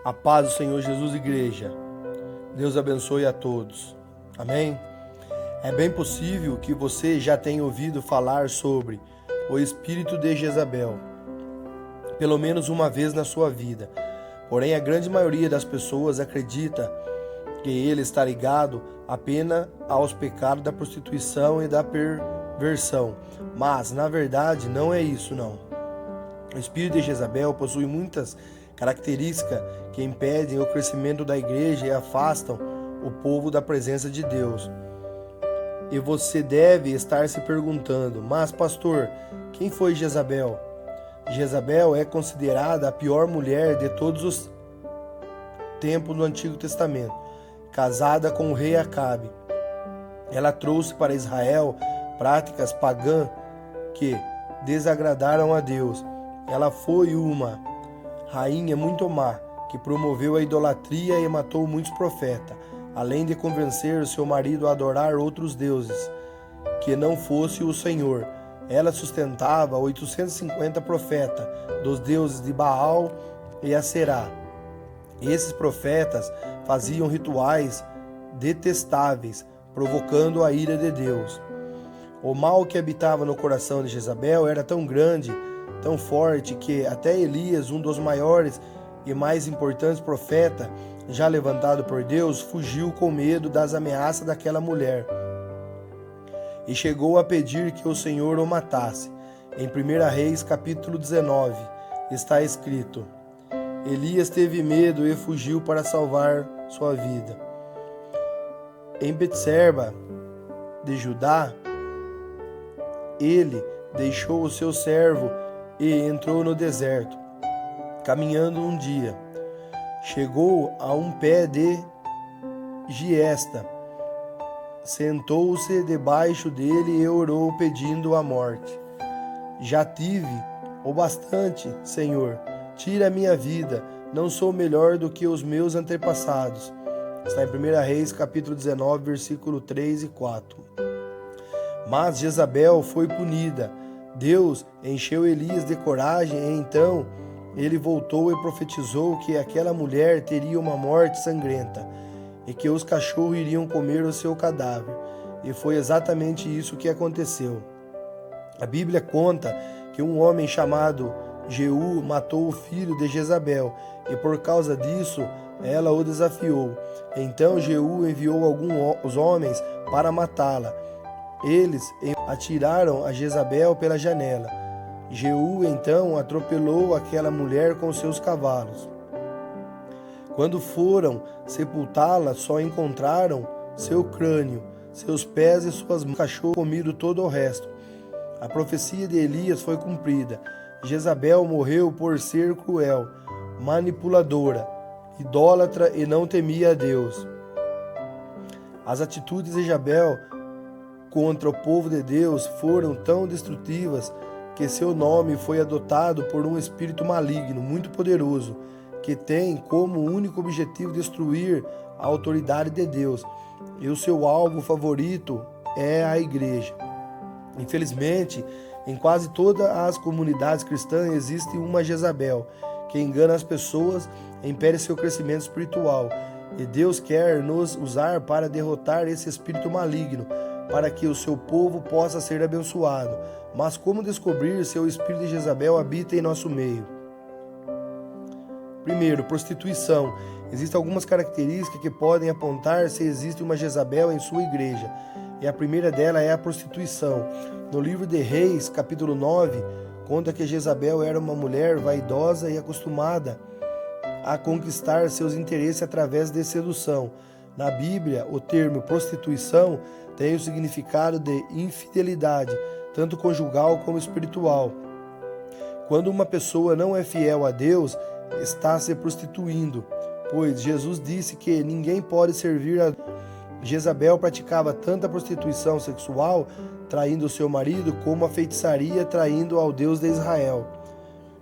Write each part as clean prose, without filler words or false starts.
A paz do Senhor Jesus, igreja. Deus abençoe a todos. Amém? É bem possível que você já tenha ouvido falar sobre o espírito de Jezabel, pelo menos uma vez na sua vida. Porém, a grande maioria das pessoas acredita que ele está ligado apenas aos pecados da prostituição e da perversão. Mas, na verdade, não é isso, não. O espírito de Jezabel possui muitas características que impedem o crescimento da igreja e afastam o povo da presença de Deus. E você deve estar se perguntando: mas pastor, quem foi Jezabel? Jezabel é considerada a pior mulher de todos os tempos do Antigo Testamento, casada com o rei Acabe. Ela trouxe para Israel práticas pagãs que desagradaram a Deus. Ela foi uma rainha muito má, que promoveu a idolatria e matou muitos profetas, além de convencer seu marido a adorar outros deuses, que não fosse o Senhor. Ela sustentava 850 profetas dos deuses de Baal e Aserá. Esses profetas faziam rituais detestáveis, provocando a ira de Deus. O mal que habitava no coração de Jezabel era tão grande, tão forte, que até Elias, um dos maiores e mais importantes profetas já levantado por Deus, fugiu com medo das ameaças daquela mulher e chegou a pedir que o Senhor o matasse. Em 1 Reis, capítulo 19, está escrito: Elias teve medo e fugiu para salvar sua vida. Em Betserba de Judá, ele deixou o seu servo e entrou no deserto. Caminhando um dia, chegou a um pé de giesta, sentou-se debaixo dele e orou pedindo a morte. Já tive o bastante, Senhor, tira a minha vida, não sou melhor do que os meus antepassados. Está em 1 Reis, capítulo 19, versículo 3 e 4. Mas Jezabel foi punida. Deus encheu Elias de coragem e então ele voltou e profetizou que aquela mulher teria uma morte sangrenta e que os cachorros iriam comer o seu cadáver. E foi exatamente isso que aconteceu. A Bíblia conta que um homem chamado Jeú matou o filho de Jezabel e por causa disso ela o desafiou. Então Jeú enviou alguns homens para matá-la. Eles atiraram a Jezabel pela janela. Jeú então atropelou aquela mulher com seus cavalos. Quando foram sepultá-la, só encontraram seu crânio, seus pés e suas mãos. O cachorro comido todo o resto. A profecia de Elias foi cumprida. Jezabel morreu por ser cruel, manipuladora, idólatra e não temia a Deus. As atitudes de Jezabel contra o povo de Deus foram tão destrutivas que seu nome foi adotado por um espírito maligno, muito poderoso, que tem como único objetivo destruir a autoridade de Deus. E o seu alvo favorito é a igreja. Infelizmente, em quase todas as comunidades cristãs existe uma Jezabel, que engana as pessoas e impede seu crescimento espiritual. E Deus quer nos usar para derrotar esse espírito maligno, para que o seu povo possa ser abençoado. Mas como descobrir se o espírito de Jezabel habita em nosso meio? Primeiro, prostituição. Existem algumas características que podem apontar se existe uma Jezabel em sua igreja. E a primeira dela é a prostituição. No livro de Reis, capítulo 9, conta que Jezabel era uma mulher vaidosa e acostumada a conquistar seus interesses através de sedução. Na Bíblia, o termo prostituição tem o significado de infidelidade, tanto conjugal como espiritual. Quando uma pessoa não é fiel a Deus, está se prostituindo, pois Jesus disse que ninguém pode servir a Deus. Jezabel praticava tanto a prostituição sexual, traindo seu marido, como a feitiçaria, traindo ao Deus de Israel.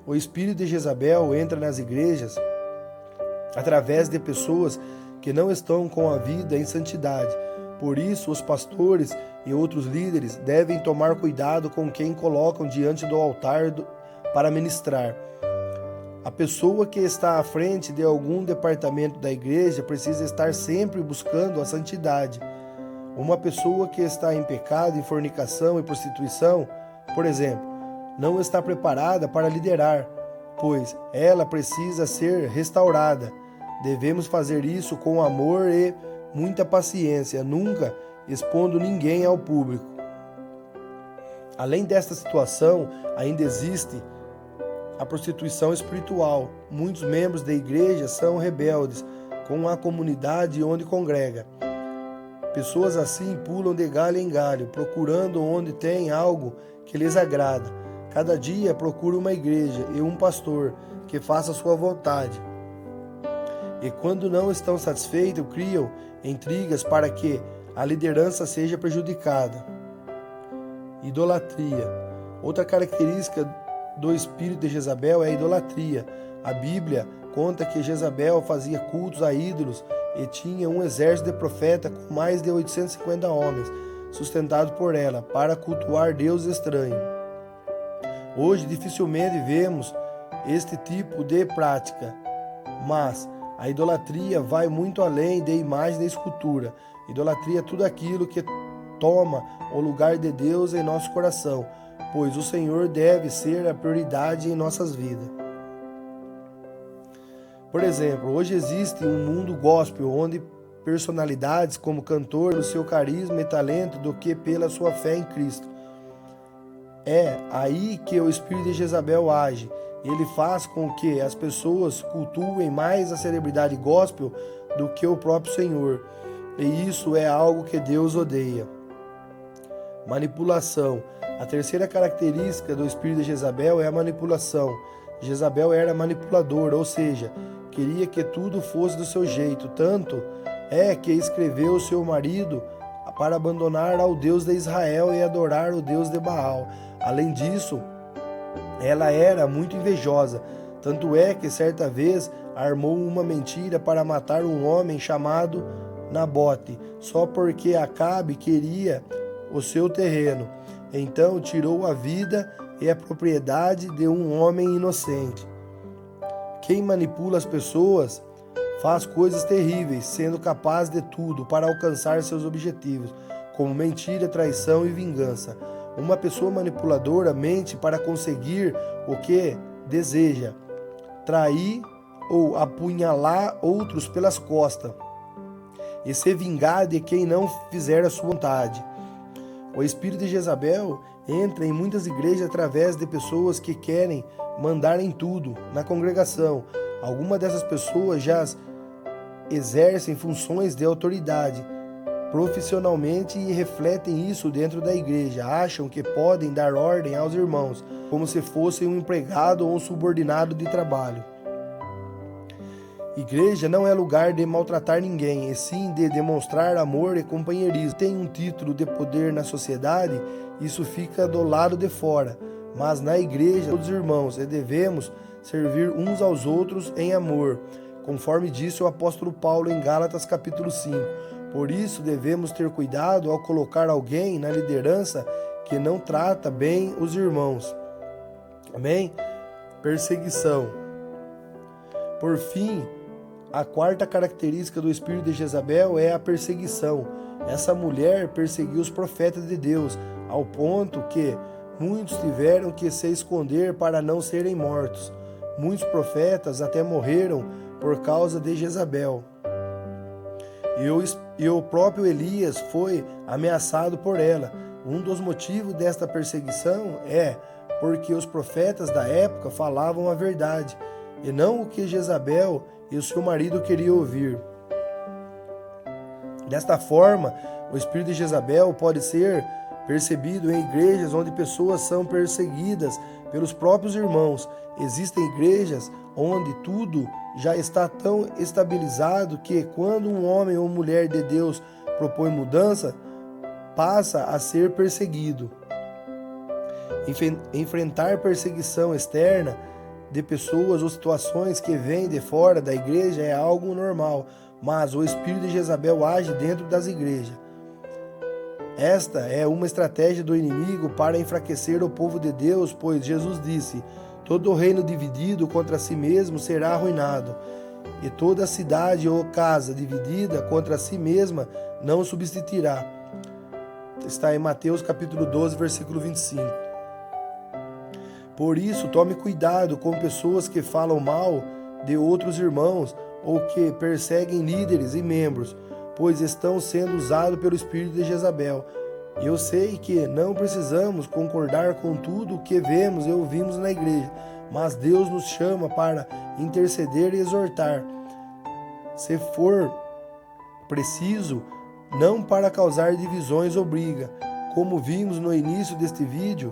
O espírito de Jezabel entra nas igrejas através de pessoas que não estão com a vida em santidade. Por isso, os pastores e outros líderes devem tomar cuidado com quem colocam diante do altar para ministrar. A pessoa que está à frente de algum departamento da igreja precisa estar sempre buscando a santidade. Uma pessoa que está em pecado, em fornicação e prostituição, por exemplo, não está preparada para liderar, pois ela precisa ser restaurada. Devemos fazer isso com amor e muita paciência, nunca expondo ninguém ao público. Além desta situação, ainda existe a prostituição espiritual. Muitos membros da igreja são rebeldes com a comunidade onde congrega. Pessoas assim pulam de galho em galho, procurando onde tem algo que lhes agrada. Cada dia procura uma igreja e um pastor que faça a sua vontade. E quando não estão satisfeitos, criam intrigas para que a liderança seja prejudicada. Idolatria. Outra característica do espírito de Jezabel é a idolatria. A Bíblia conta que Jezabel fazia cultos a ídolos e tinha um exército de profetas com mais de 850 homens, sustentado por ela, para cultuar deuses estranhos. Hoje dificilmente vemos este tipo de prática, mas a idolatria vai muito além de imagem da escultura. Idolatria é tudo aquilo que toma o lugar de Deus em nosso coração, pois o Senhor deve ser a prioridade em nossas vidas. Por exemplo, hoje existe um mundo gospel onde personalidades como cantor pelo seu carisma e talento do que pela sua fé em Cristo. É aí que o espírito de Jezabel age. Ele faz com que as pessoas cultuem mais a celebridade gospel do que o próprio Senhor. E isso é algo que Deus odeia. Manipulação. A terceira característica do espírito de Jezabel é a manipulação. Jezabel era manipuladora, ou seja, queria que tudo fosse do seu jeito. Tanto é que escreveu seu marido para abandonar ao Deus de Israel e adorar o Deus de Baal. Além disso, ela era muito invejosa. Tanto é que certa vez armou uma mentira para matar um homem chamado Nabote, só porque Acabe queria o seu terreno. Então tirou a vida e a propriedade de um homem inocente. Quem manipula as pessoas faz coisas terríveis, sendo capaz de tudo para alcançar seus objetivos, como mentira, traição e vingança. Uma pessoa manipuladora mente para conseguir o que deseja, trair ou apunhalar outros pelas costas e se vingar de quem não fizer a sua vontade. O espírito de Jezabel entra em muitas igrejas através de pessoas que querem mandar em tudo na congregação. Algumas dessas pessoas já exercem funções de autoridade profissionalmente e refletem isso dentro da igreja. Acham que podem dar ordem aos irmãos, como se fossem um empregado ou um subordinado de trabalho. Igreja não é lugar de maltratar ninguém, e sim de demonstrar amor e companheirismo. Tem um título de poder na sociedade, isso fica do lado de fora. Mas na igreja, todos irmãos, e devemos servir uns aos outros em amor, conforme disse o apóstolo Paulo em Gálatas capítulo 5. Por isso devemos ter cuidado ao colocar alguém na liderança que não trata bem os irmãos. Amém? Perseguição. Por fim, a quarta característica do espírito de Jezabel é a perseguição. Essa mulher perseguiu os profetas de Deus, ao ponto que muitos tiveram que se esconder para não serem mortos. Muitos profetas até morreram por causa de Jezabel. E o próprio Elias foi ameaçado por ela. Um dos motivos desta perseguição é porque os profetas da época falavam a verdade, e não o que Jezabel e o seu marido queriam ouvir. Desta forma, o espírito de Jezabel pode ser percebido em igrejas onde pessoas são perseguidas pelos próprios irmãos. Existem igrejas onde tudo já está tão estabilizado que quando um homem ou mulher de Deus propõe mudança, passa a ser perseguido. Enfrentar perseguição externa de pessoas ou situações que vêm de fora da igreja é algo normal, mas o espírito de Jezabel age dentro das igrejas. Esta é uma estratégia do inimigo para enfraquecer o povo de Deus, pois Jesus disse: Todo reino dividido contra si mesmo será arruinado, e toda cidade ou casa dividida contra si mesma não subsistirá. Está em Mateus capítulo 12, versículo 25. Por isso, tome cuidado com pessoas que falam mal de outros irmãos ou que perseguem líderes e membros, pois estão sendo usados pelo espírito de Jezabel. Eu sei que não precisamos concordar com tudo o que vemos e ouvimos na igreja, mas Deus nos chama para interceder e exortar, se for preciso, não para causar divisões ou briga. Como vimos no início deste vídeo,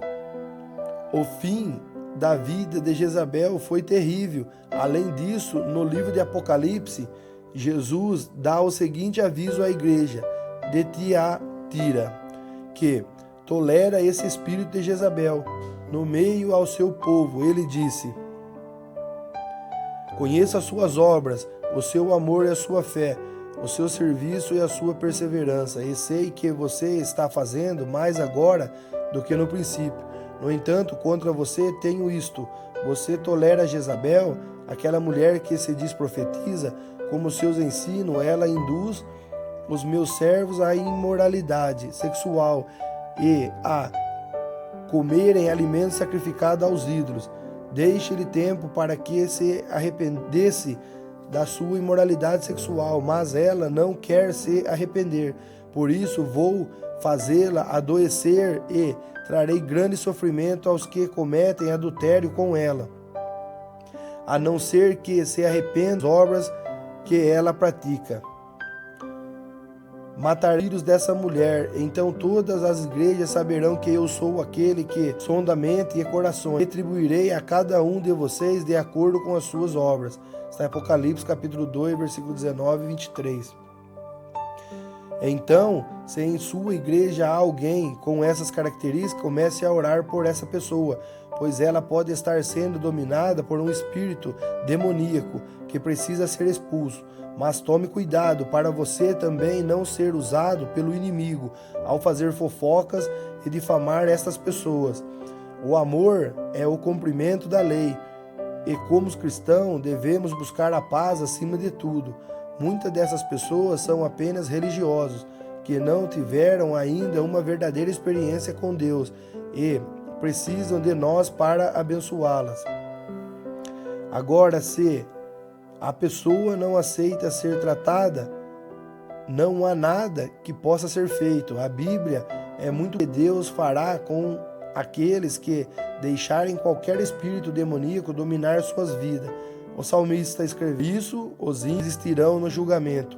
o fim da vida de Jezabel foi terrível. Além disso, no livro de Apocalipse, Jesus dá o seguinte aviso à igreja de Tiatira, que tolera esse espírito de Jezabel no meio ao seu povo. Ele disse: conheça as suas obras, o seu amor e a sua fé, o seu serviço e a sua perseverança, e sei que você está fazendo mais agora do que no princípio. No entanto, contra você tenho isto: você tolera Jezabel, aquela mulher que se diz profetiza. Como seus ensinos, ela induz os meus servos à imoralidade sexual e a comerem alimentos sacrificados aos ídolos. Deixe-lhe tempo para que se arrependesse da sua imoralidade sexual, mas ela não quer se arrepender. Por isso vou fazê-la adoecer e trarei grande sofrimento aos que cometem adultério com ela, a não ser que se arrependam das obras que ela pratica. Matarei os dessa mulher, então todas as igrejas saberão que eu sou aquele que sonda a mente e corações. Retribuirei a cada um de vocês de acordo com as suas obras. Está em Apocalipse capítulo 2, versículo 19 e 23. Então, se em sua igreja há alguém com essas características, comece a orar por essa pessoa, pois ela pode estar sendo dominada por um espírito demoníaco que precisa ser expulso. Mas tome cuidado para você também não ser usado pelo inimigo ao fazer fofocas e difamar estas pessoas. O amor é o cumprimento da lei, e como cristãos devemos buscar a paz acima de tudo. Muitas dessas pessoas são apenas religiosos, que não tiveram ainda uma verdadeira experiência com Deus e precisam de nós para abençoá-las. Agora, se a pessoa não aceita ser tratada, não há nada que possa ser feito. A Bíblia é muito que Deus fará com aqueles que deixarem qualquer espírito demoníaco dominar suas vidas. O salmista escreveu isso: os ímpios existirão no julgamento,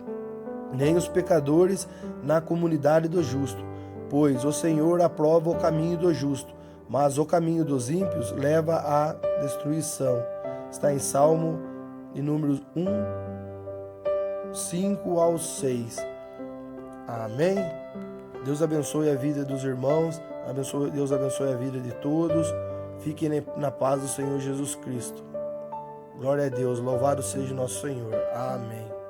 nem os pecadores na comunidade do justo, pois o Senhor aprova o caminho do justo, mas o caminho dos ímpios leva à destruição. Está em Salmo de números 1, 5 ao 6. Amém? Deus abençoe a vida dos irmãos, Deus abençoe a vida de todos. Fiquem na paz do Senhor Jesus Cristo. Glória a Deus, louvado seja o nosso Senhor. Amém.